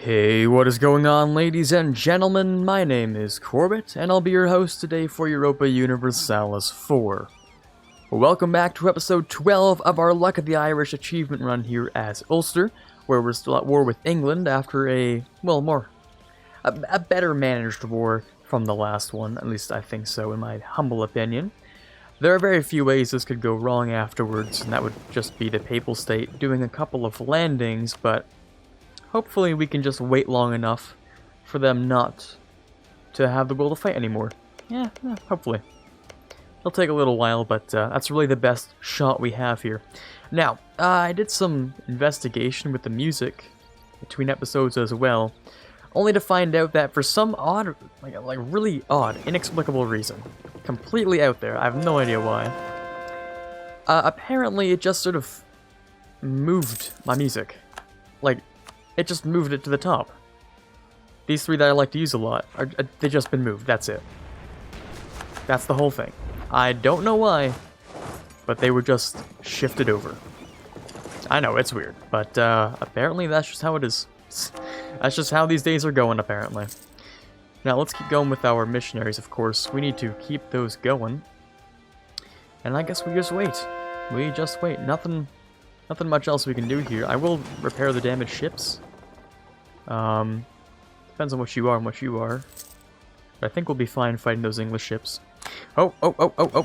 Hey, what is going on, ladies and gentlemen? My name is Quarbit, and I'll be your host today for Europa Universalis 4. Welcome back to episode 12 of our Luck of the Irish achievement run here as Ulster, where we're still at war with England after a better managed war from the last one, at least I think so in my humble opinion. There are very few ways this could go wrong afterwards, and that would just be the Papal State doing a couple of landings, but hopefully we can just wait long enough for them not to have the will to fight anymore. Yeah, hopefully. It'll take a little while, but that's really the best shot we have here. Now, I did some investigation with the music between episodes as well, only to find out that for some odd, like really odd, inexplicable reason, completely out there, I have no idea why, apparently it just sort of moved my music. Like, it just moved it to the top. These three that I like to use a lot, they've just been moved, that's it. That's the whole thing. I don't know why, but they were just shifted over. I know, it's weird, but apparently that's just how it is. That's just how these days are going, apparently. Now, let's keep going with our missionaries, of course. We need to keep those going. And I guess we just wait. We just wait. Nothing much else we can do here. I will repair the damaged ships. Depends on what you are and what you are. But I think we'll be fine fighting those English ships. Oh,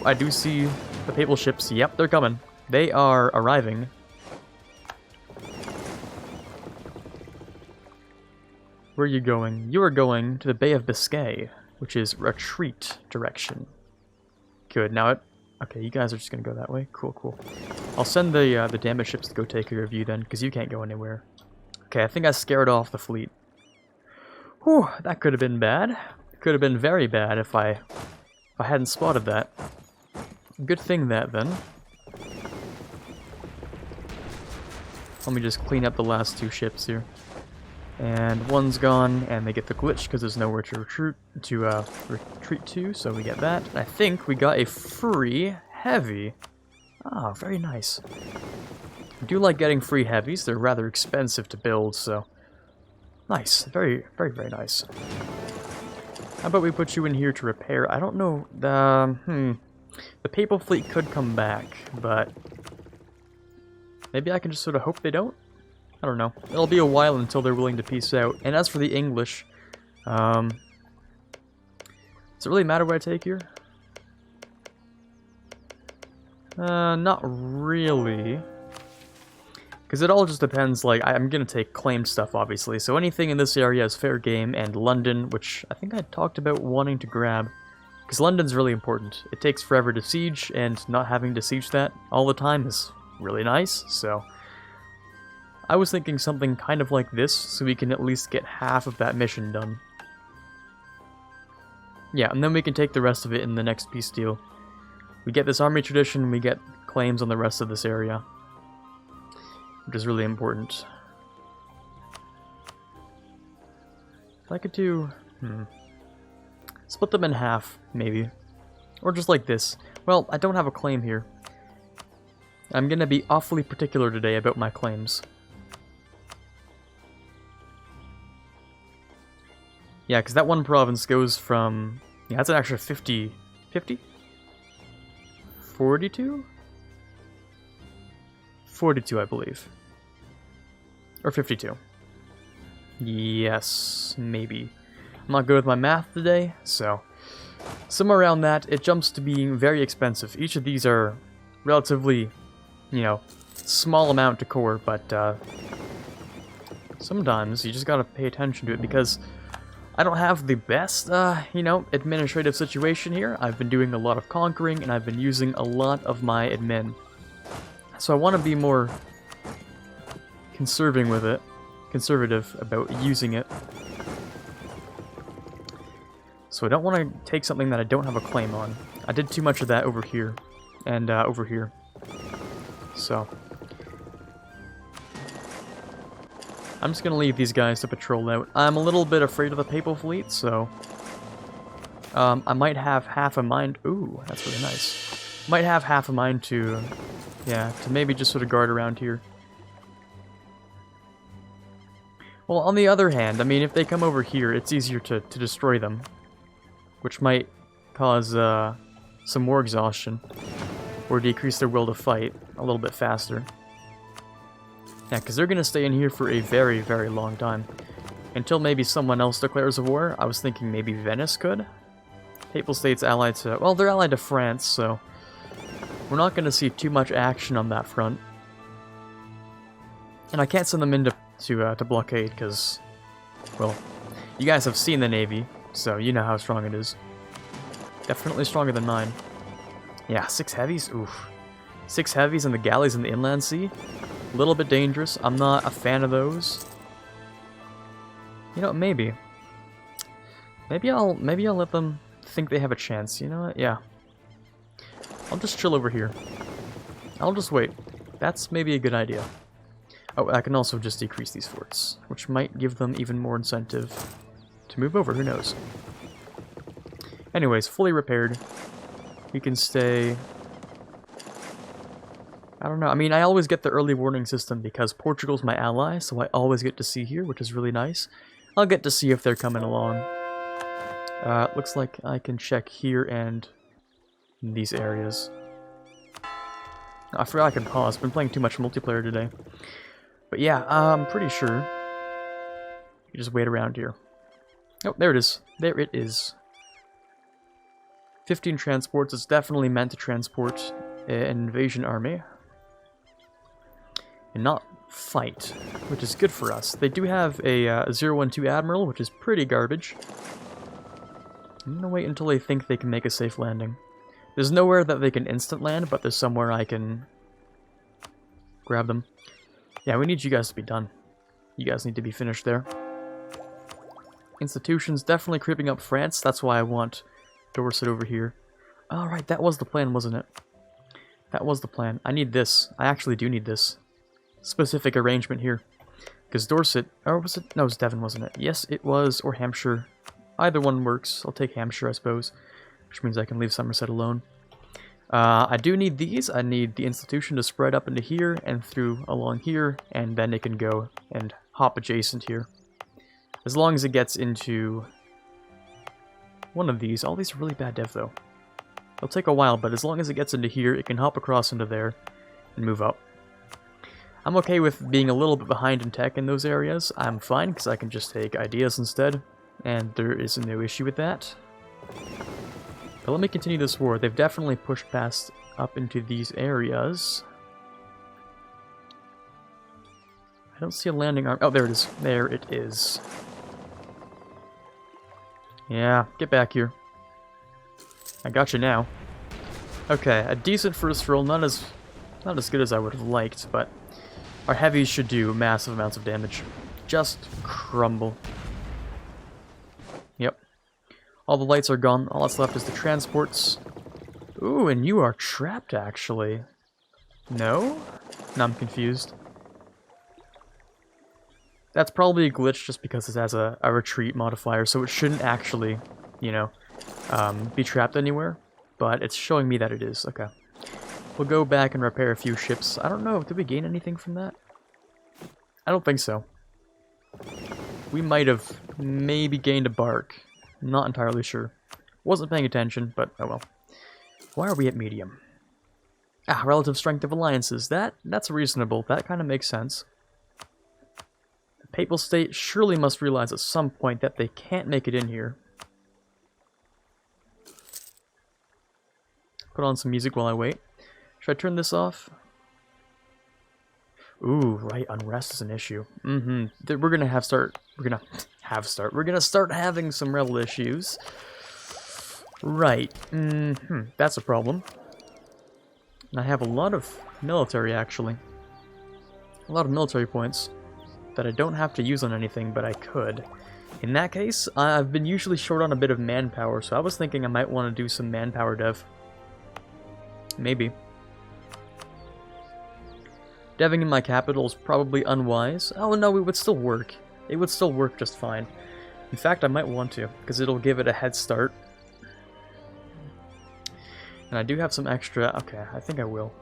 I do see the Papal ships. Yep, they're coming. They are arriving. Where are you going? You are going to the Bay of Biscay, which is retreat direction. Good, now it... Okay, you guys are just gonna go that way. Cool. I'll send the damaged ships to go take care of you then, because you can't go anywhere. Okay, I think I scared off the fleet. Whew, that could have been bad. Could have been very bad if I hadn't spotted that. Good thing that, then. Let me just clean up the last two ships here. And one's gone, and they get the glitch because there's nowhere to retreat to, so we get that. And I think we got a free heavy. Ah, very nice. I do like getting free heavies. They're rather expensive to build, so nice. Very nice. How about we put you in here to repair? I don't know. The Papal fleet could come back, but maybe I can just sort of hope they don't. I don't know. It'll be a while until they're willing to peace out. And as for the English, does it really matter what I take here? Not really. Because it all just depends, like, I'm gonna take claimed stuff, obviously. So anything in this area is fair game, and London, which I think I talked about wanting to grab. Because London's really important. It takes forever to siege, and not having to siege that all the time is really nice, so... I was thinking something kind of like this, so we can at least get half of that mission done. Yeah, and then we can take the rest of it in the next peace deal. We get this army tradition, we get claims on the rest of this area. Which is really important. If I could do... Split them in half, maybe. Or just like this. Well, I don't have a claim here. I'm gonna be awfully particular today about my claims. Yeah, because that one province goes from... Yeah, that's an extra 50... 50? 42? 42, I believe. Or 52. Yes, maybe. I'm not good with my math today, so... Somewhere around that, it jumps to being very expensive. Each of these are relatively, you know, small amount to core, but sometimes you just gotta pay attention to it, because... I don't have the best, you know, administrative situation here. I've been doing a lot of conquering, and I've been using a lot of my admin. So I want to be more conservative about using it. So I don't want to take something that I don't have a claim on. I did too much of that over here, and over here. So... I'm just gonna leave these guys to patrol out. I'm a little bit afraid of the Papal fleet, so... I might have half a mind... Ooh, that's really nice. Might have half a mind to... Yeah, to maybe just sort of guard around here. Well, on the other hand, I mean, if they come over here, it's easier to destroy them, which might cause some more exhaustion, or decrease their will to fight a little bit faster. Yeah, because they're going to stay in here for a very, very long time. Until maybe someone else declares a war. I was thinking maybe Venice could. Papal State's allied to... Well, they're allied to France, so... We're not going to see too much action on that front. And I can't send them in to blockade, because... Well, you guys have seen the Navy, so you know how strong it is. Definitely stronger than mine. Yeah, 6 heavies? Oof. 6 heavies and the galleys in the inland sea? A little bit dangerous. I'm not a fan of those. You know, maybe. Maybe I'll let them think they have a chance. You know what? Yeah. I'll just chill over here. I'll just wait. That's maybe a good idea. Oh, I can also just decrease these forts, which might give them even more incentive to move over. Who knows? Anyways, fully repaired. We can stay... I don't know. I mean, I always get the early warning system because Portugal's my ally, so I always get to see here, which is really nice. I'll get to see if they're coming along. Looks like I can check here and in these areas. I forgot I can pause. I've been playing too much multiplayer today. But yeah, I'm pretty sure. You just wait around here. Oh, there it is. There it is. 15 transports. It's definitely meant to transport an invasion army. And not fight, which is good for us. They do have a 012 Admiral, which is pretty garbage. I'm gonna wait until they think they can make a safe landing. There's nowhere that they can instant land, but there's somewhere I can grab them. Yeah, we need you guys to be done. You guys need to be finished there. Institutions definitely creeping up France. That's why I want Dorset over here. Alright, that was the plan, wasn't it? That was the plan. I need this. I actually do need this specific arrangement here. Because Dorset... Or was it? No, it was Devon, wasn't it? Yes, it was. Or Hampshire. Either one works. I'll take Hampshire, I suppose. Which means I can leave Somerset alone. I do need these. I need the institution to spread up into here and through along here. And then it can go and hop adjacent here. As long as it gets into one of these. All these are really bad dev, though. It'll take a while, but as long as it gets into here, it can hop across into there and move up. I'm okay with being a little bit behind in tech in those areas. I'm fine, because I can just take ideas instead, and there is no issue with that. But let me continue this war. They've definitely pushed past up into these areas. I don't see a landing arm. Oh, there it is. There it is. Yeah, get back here. I got you now. Okay, a decent first roll. Not as good as I would have liked, but our heavies should do massive amounts of damage. Just crumble. Yep. All the lights are gone. All that's left is the transports. Ooh, and you are trapped, actually. No? No, I'm confused. That's probably a glitch just because it has a retreat modifier, so it shouldn't actually, you know, be trapped anywhere. But it's showing me that it is. Okay. We'll go back and repair a few ships. I don't know, did we gain anything from that? I don't think so. We might have maybe gained a bark. Not entirely sure. Wasn't paying attention, but oh well. Why are we at medium? Ah, relative strength of alliances. That's reasonable. That kind of makes sense. The Papal State surely must realize at some point that they can't make it in here. Put on some music while I wait. Should I turn this off? Ooh, right, unrest is an issue. We're gonna start having some rebel issues. Right. That's a problem. And I have a lot of military, actually. A lot of military points that I don't have to use on anything, but I could. In that case, I've been usually short on a bit of manpower, so I was thinking I might want to do some manpower dev. Maybe. Deving in my capital is probably unwise. Oh no, it would still work. It would still work just fine. In fact, I might want to, because it'll give it a head start. And I do have some extra... Okay, I think I will.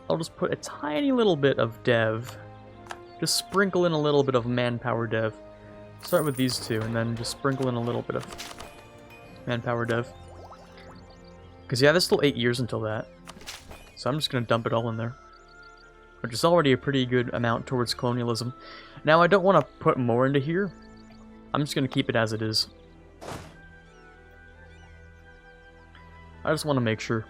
I'll just put a tiny little bit of dev. Just sprinkle in a little bit of manpower dev. Start with these two, and then just sprinkle in a little bit of manpower dev. Because, yeah, there's still 8 years until that. So I'm just going to dump it all in there. Which is already a pretty good amount towards colonialism. Now, I don't want to put more into here. I'm just going to keep it as it is. I just want to make sure.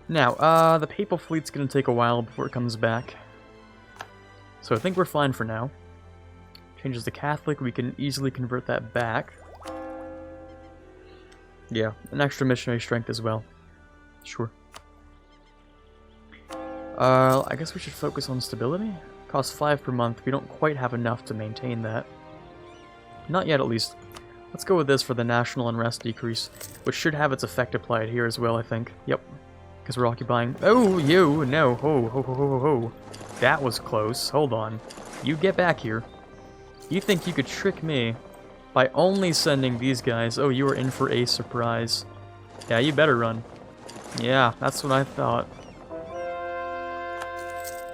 Now, the Papal Fleet's going to take a while before it comes back. So I think we're fine for now. Changes to Catholic, we can easily convert that back. Yeah, an extra missionary strength as well. Sure. I guess we should focus on stability. Costs 5 per month. We don't quite have enough to maintain that. Not yet, at least. Let's go with this for the national unrest decrease, which should have its effect applied here as well, I think. Yep. Because we're occupying... Oh, you! No. Ho, ho, ho, ho, ho. That was close. Hold on. You get back here. You think you could trick me by only sending these guys? Oh, you are in for a surprise. Yeah, you better run. Yeah, that's what I thought.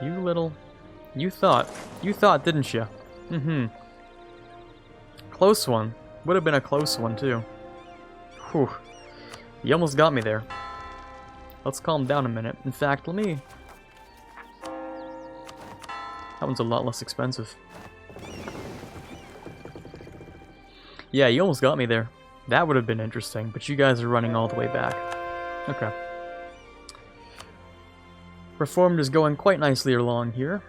You little... You thought, didn't you? Mm-hmm. Close one. Would have been a close one, too. Whew. You almost got me there. Let's calm down a minute. In fact, let me... That one's a lot less expensive. Yeah, you almost got me there. That would have been interesting, but you guys are running all the way back. Okay. Reformed is going quite nicely along here.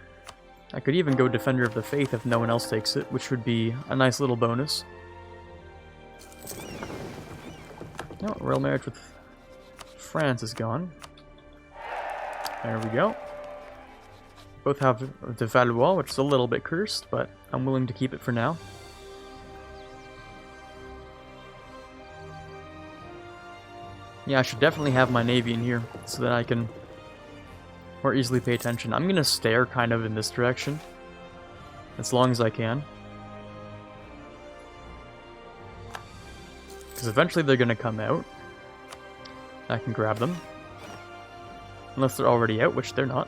I could even go Defender of the Faith if no one else takes it, which would be a nice little bonus. Oh, royal marriage with France is gone. There we go. Both have de Valois, which is a little bit cursed, but I'm willing to keep it for now. Yeah, I should definitely have my navy in here, so that I can more easily pay attention. I'm gonna stare kind of in this direction, as long as I can. Because eventually they're gonna come out. I can grab them. Unless they're already out, which they're not.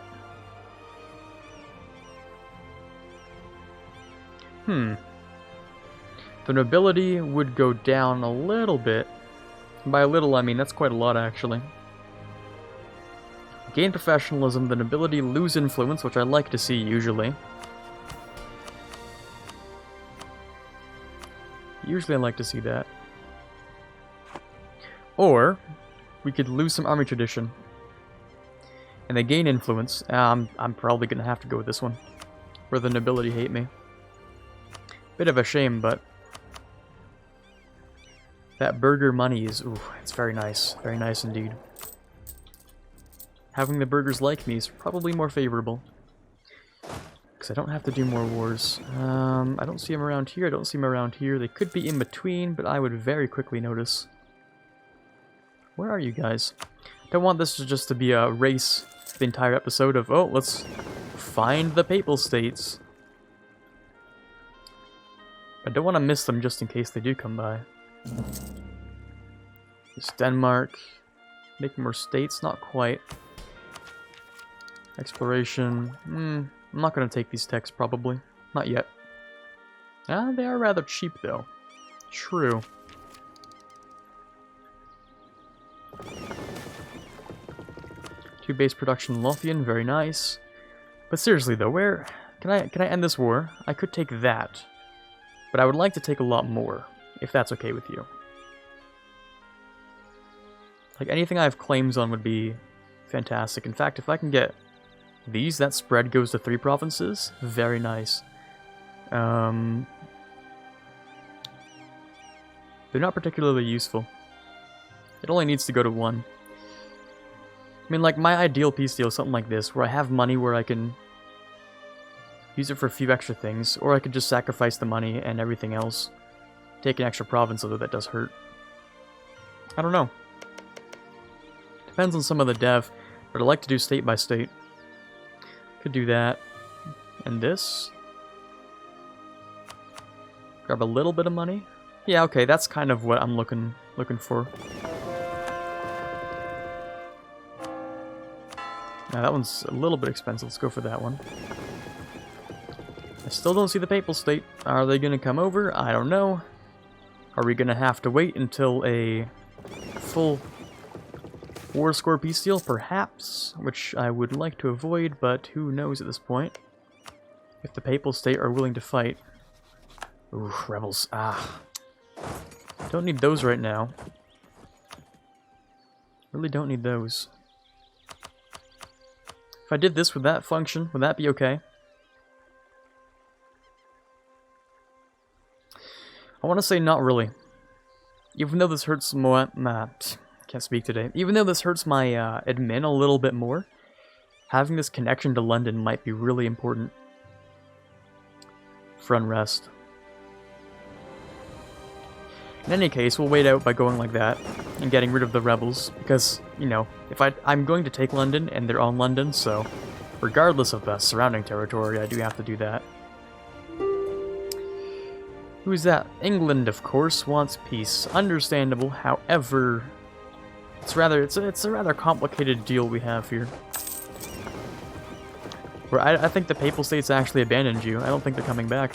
The nobility would go down a little bit. And by a little, I mean that's quite a lot, actually. Gain professionalism, the nobility lose influence, which I like to see usually. Usually I like to see that. Or, we could lose some army tradition. And they gain influence. I'm probably going to have to go with this one. Where the nobility hate me. Bit of a shame, but... That burgher money is... Ooh, it's very nice. Very nice indeed. Having the burghers like me is probably more favorable. Because I don't have to do more wars. I don't see them around here, I don't see them around here. They could be in between, but I would very quickly notice. Where are you guys? Don't want this just to be a race the entire episode of, oh, let's find the Papal States. I don't want to miss them just in case they do come by. It's Denmark. Make more states? Not quite. Exploration. I'm not going to take these techs, probably. Not yet. They are rather cheap, though. True. Two base production Lothian, very nice. But seriously, though, where... Can I end this war? I could take that. But I would like to take a lot more, if that's okay with you. Like, anything I have claims on would be fantastic. In fact, if I can get these, that spread goes to 3 provinces. Very nice. They're not particularly useful. It only needs to go to 1. I mean, like, my ideal peace deal is something like this, where I have money where I can use it for a few extra things, or I could just sacrifice the money and everything else. Take an extra province, although that does hurt. I don't know. Depends on some of the dev, but I like to do state by state. Could do that. And this. Grab a little bit of money. Yeah, okay, that's kind of what I'm looking for. Now that one's a little bit expensive. Let's go for that one. I still don't see the Papal State. Are they gonna come over? I don't know. Are we gonna have to wait until a full war score peace deal? Perhaps, which I would like to avoid, but who knows at this point. If the Papal State are willing to fight. Ooh, rebels. Ah. Don't need those right now. Really don't need those. If I did this, would that function? Would that be okay? I want to say not really. Even though this hurts more... can't speak today. Even though this hurts my admin a little bit more, having this connection to London might be really important for unrest. In any case, we'll wait out by going like that and getting rid of the rebels, because, you know, if I'm going to take London and they're on London, so regardless of the surrounding territory, I do have to do that. Who's that? England, of course, wants peace. Understandable, however, it's a rather complicated deal we have here. Where I think the Papal States actually abandoned you. I don't think they're coming back.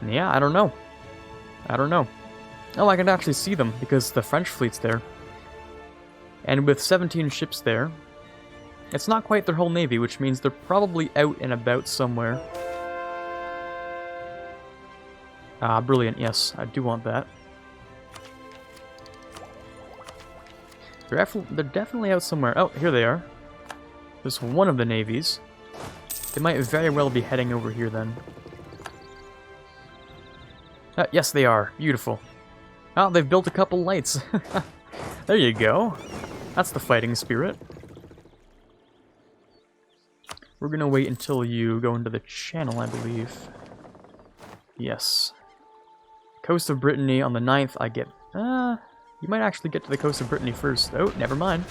Yeah, I don't know. I don't know. Oh, I can actually see them, because the French fleet's there. And with 17 ships there, it's not quite their whole navy, which means they're probably out and about somewhere. Ah, brilliant, yes, I do want that. They're definitely out somewhere. Oh, here they are. There's one of the navies. They might very well be heading over here then. Yes, they are. Beautiful. Oh, they've built a couple lights. There you go. That's the fighting spirit. We're gonna wait until you go into the channel, I believe. Yes. Coast of Brittany on the 9th, I get... you might actually get to the coast of Brittany first. Oh, never mind.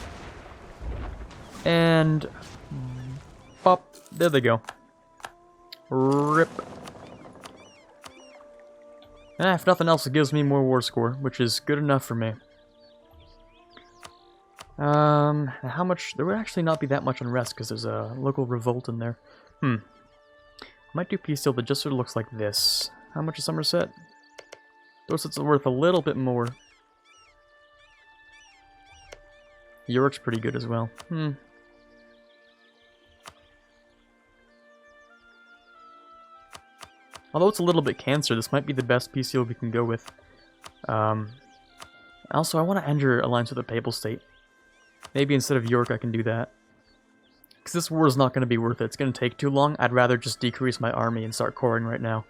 And... pop. There they go. Rip. If nothing else, it gives me more war score, which is good enough for me. How much... there would actually not be that much unrest, because there's a local revolt in there. Might do peace deal that just sort of looks like this. How much is Somerset? Dorset's worth a little bit more. York's pretty good as well. Although it's a little bit cancer, this might be the best peace deal we can go with. Also, I want to end your alliance with the Papal State. Maybe instead of York I can do that. Because this war is not going to be worth it. It's going to take too long. I'd rather just decrease my army and start coring right now.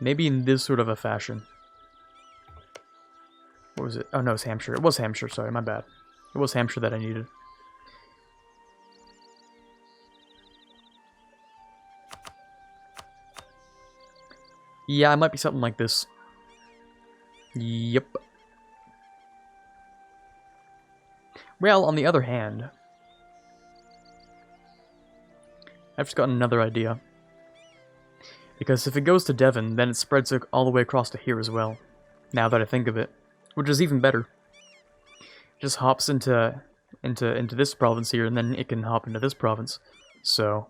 Maybe in this sort of a fashion. What was it? Oh no, it's Hampshire. It was Hampshire, sorry, my bad. It was Hampshire that I needed. Yeah, it might be something like this. Yep. Well, on the other hand, I've just got another idea. Because if it goes to Devon, then it spreads all the way across to here as well. Now that I think of it. Which is even better. It just hops into this province here, and then it can hop into this province. So...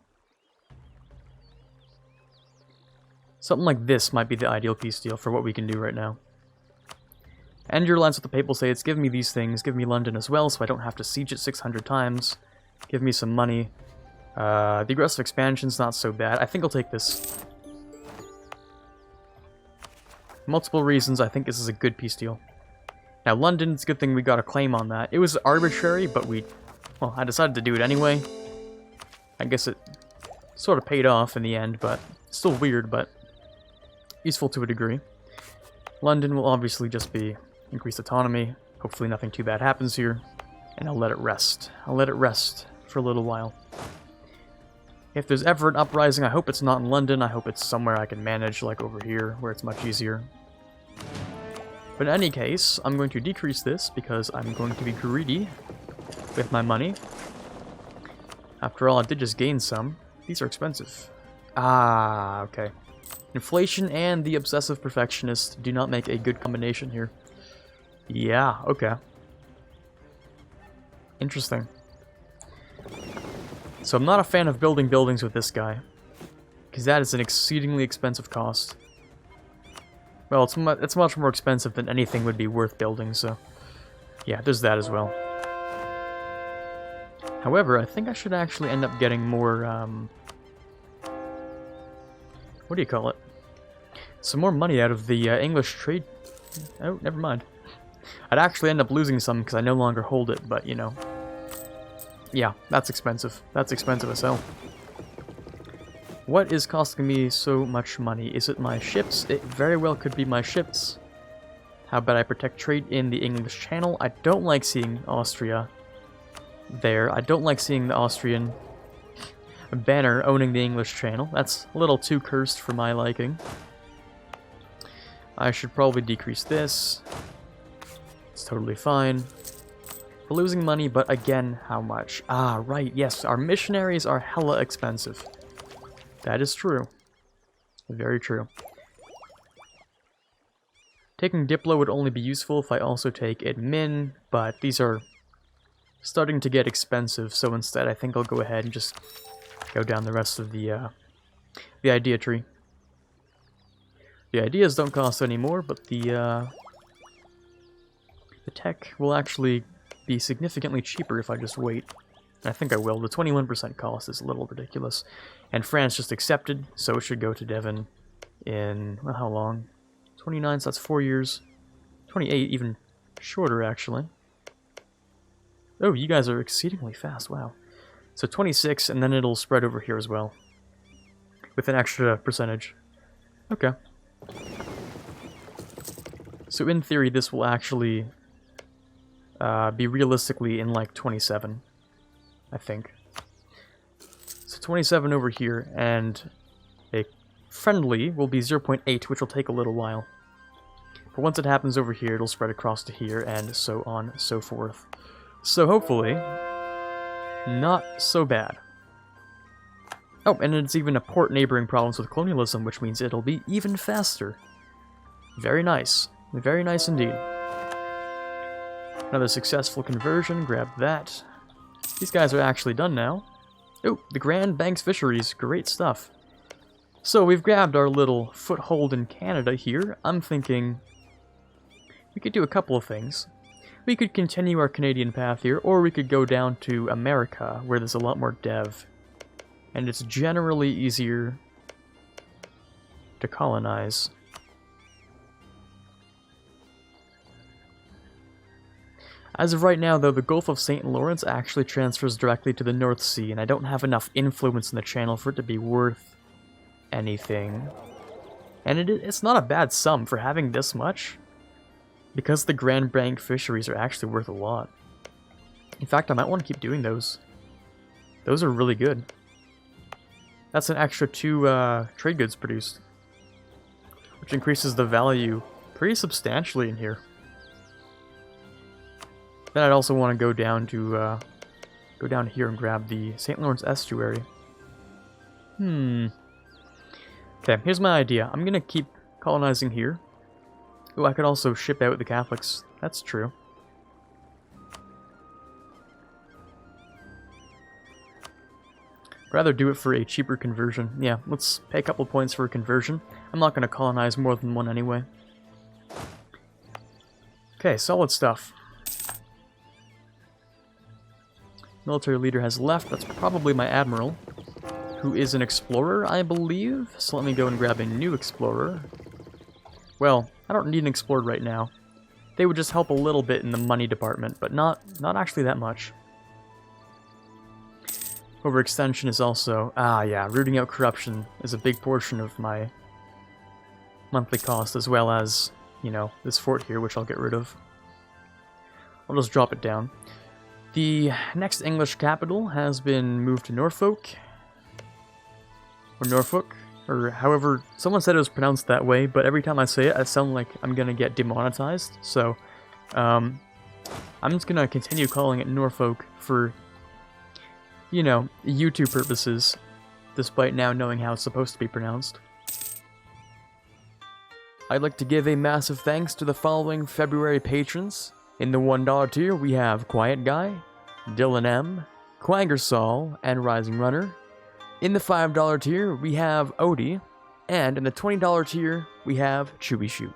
something like this might be the ideal peace deal for what we can do right now. End your alliance with the Papal States, give me these things, give me London as well, so I don't have to siege it 600 times. Give me some money. The aggressive expansion's not so bad. I think I'll take this. Multiple reasons, I think this is a good peace deal. Now, London, it's a good thing we got a claim on that. It was arbitrary, but well, I decided to do it anyway. I guess it sort of paid off in the end, but still weird, but useful to a degree. London will obviously just be increased autonomy. Hopefully nothing too bad happens here. And I'll let it rest. I'll let it rest for a little while. If there's ever an uprising, I hope it's not in London. I hope it's somewhere I can manage, like over here, where it's much easier. But in any case, I'm going to decrease this because I'm going to be greedy with my money. After all, I did just gain some. These are expensive. Ah, okay. Inflation and the obsessive perfectionist do not make a good combination here. Yeah, okay. Interesting. So I'm not a fan of building buildings with this guy, because that is an exceedingly expensive cost. Well, it's much more expensive than anything would be worth building, so yeah, there's that as well. However, I think I should actually end up getting more, what do you call it? Some more money out of the English trade. Oh, never mind. I'd actually end up losing some because I no longer hold it, but you know. Yeah, that's expensive. That's expensive as hell. What is costing me so much money? Is it my ships? It very well could be my ships. How about I protect trade in the English Channel? I don't like seeing Austria there. I don't like seeing the Austrian banner owning the English Channel. That's a little too cursed for my liking. I should probably decrease this. It's totally fine. We're losing money, but again, how much? Ah, right, yes, our missionaries are hella expensive. That is true. Very true. Taking Diplo would only be useful if I also take admin, but these are starting to get expensive, so instead I think I'll go ahead and just go down the rest of the idea tree. The ideas don't cost any more, but the tech will actually be significantly cheaper if I just wait. I think I will. The 21% cost is a little ridiculous. And France just accepted, so it should go to Devon in, well, how long? 29, so that's 4 years. 28, even shorter, actually. Oh, you guys are exceedingly fast, wow. So 26, and then it'll spread over here as well. With an extra percentage. Okay. So in theory, this will actually be realistically in like 27, I think. So 27 over here, and a friendly will be 0.8, which will take a little while. But once it happens over here, it'll spread across to here, and so on and so forth. So hopefully, not so bad. Oh, and it's even a port neighboring province with colonialism, which means it'll be even faster. Very nice. Very nice indeed. Another successful conversion, grab that. These guys are actually done now. Oh, the Grand Banks Fisheries, great stuff. So we've grabbed our little foothold in Canada here. I'm thinking we could do a couple of things. We could continue our Canadian path here, or we could go down to America, where there's a lot more dev. And it's generally easier to colonize. As of right now, though, the Gulf of St. Lawrence actually transfers directly to the North Sea, and I don't have enough influence in the channel for it to be worth anything. And it's not a bad sum for having this much, because the Grand Bank fisheries are actually worth a lot. In fact, I might want to keep doing those. Those are really good. That's an extra 2 trade goods produced, which increases the value pretty substantially in here. Then I'd also want to go down to here and grab the St. Lawrence estuary. Okay, here's my idea. I'm gonna keep colonizing here. Oh, I could also ship out the Catholics. That's true. Rather do it for a cheaper conversion. Yeah, let's pay a couple points for a conversion. I'm not gonna colonize more than one anyway. Okay, solid stuff. Military leader has left. That's probably my admiral, who is an explorer, I believe. So let me go and grab a new explorer. Well, I don't need an explorer right now. They would just help a little bit in the money department, but not actually that much. Overextension is also... Ah, yeah, rooting out corruption is a big portion of my monthly cost, as well as, you know, this fort here, which I'll get rid of. I'll just drop it down. The next English capital has been moved to Norfolk. Or Norfolk. Or however, someone said it was pronounced that way, but every time I say it, I sound like I'm gonna get demonetized. So, I'm just gonna continue calling it Norfolk for, you know, YouTube purposes, despite now knowing how it's supposed to be pronounced. I'd like to give a massive thanks to the following February patrons. In the $1 tier, we have Quiet Guy, Dylan M, Quangersol, and Rising Runner. In the $5 tier, we have Odie, and in the $20 tier, we have Chewy Shoot.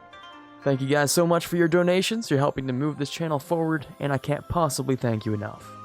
Thank you guys so much for your donations. You're helping to move this channel forward, and I can't possibly thank you enough.